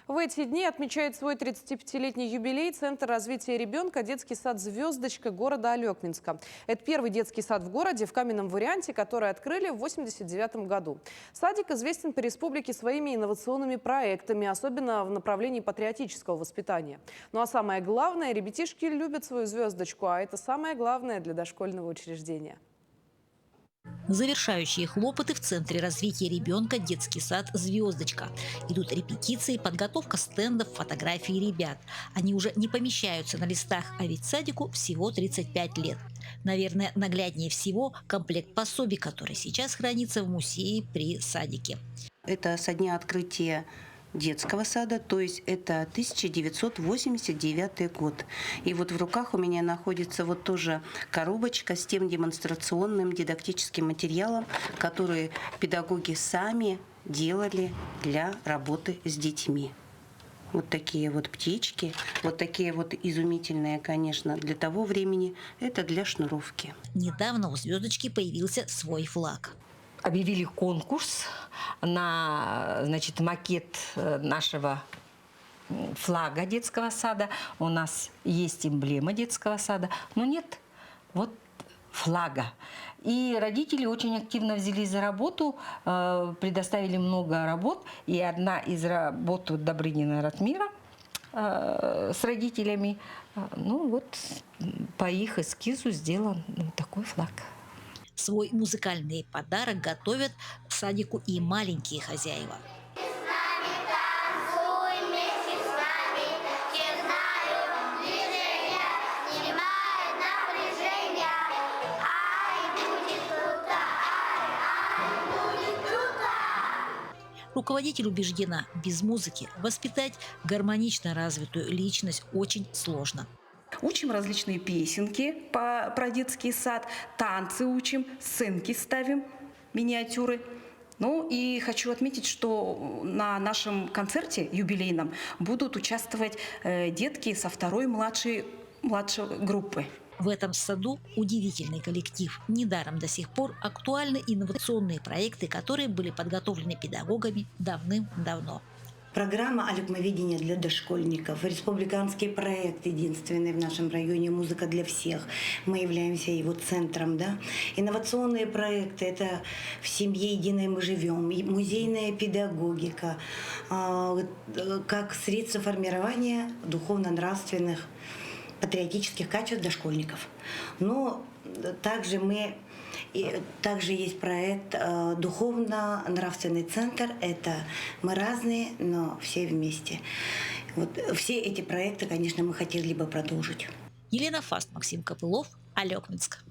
В эти дни отмечает свой 35-летний юбилей Центр развития ребенка детский сад «Звездочка» города Алекминска. Это первый детский сад в городе в каменном варианте, который открыли в 1989 году. Садик известен по республике своими инновационными проектами, особенно в направлении патриотического воспитания. Ну а самое главное, ребятишки любят свою звездочку, а это самое главное для дошкольного учреждения. Завершающие хлопоты в Центре развития ребенка детский сад «Звездочка». Идут репетиции, подготовка стендов, фотографии ребят. Они уже не помещаются на листах, а ведь садику всего 35 лет. Наверное, нагляднее всего комплект пособий, который сейчас хранится в музее при садике. Это со дня открытия детского сада, то есть это 1989 год. И вот в руках у меня находится вот тоже коробочка с тем демонстрационным дидактическим материалом, который педагоги сами делали для работы с детьми. Вот такие вот птички, вот такие вот изумительные, конечно, для того времени, это для шнуровки. Недавно у «Звездочки» появился свой флаг. Объявили конкурс на, значит, макет нашего флага детского сада. У нас есть эмблема детского сада, но нет вот флага. И родители очень активно взялись за работу, предоставили много работ. И одна из работ Добрынина Ратмира с родителями, ну вот по их эскизу сделан такой флаг. Свой музыкальный подарок готовят садику и маленькие хозяева. Руководитель убеждена, без музыки воспитать гармонично развитую личность очень сложно. Учим различные песенки про детский сад, танцы учим, сценки ставим, миниатюры. Ну и хочу отметить, что на нашем концерте юбилейном будут участвовать детки со второй младшей группы. В этом саду удивительный коллектив. Недаром до сих пор актуальны инновационные проекты, которые были подготовлены педагогами давным-давно. Программа «Алекмоведение для дошкольников», республиканский проект, единственный в нашем районе «Музыка для всех». Мы являемся его центром. Да? Инновационные проекты – это «В семье единой мы живем», музейная педагогика, как средство формирования духовно-нравственных патриотических качеств дошкольников. Но также есть проект «Духовно-нравственный центр». Это мы разные, но все вместе. Вот все эти проекты, конечно, мы хотели бы продолжить. Елена Фаст, Максим Копылов, Алекминск.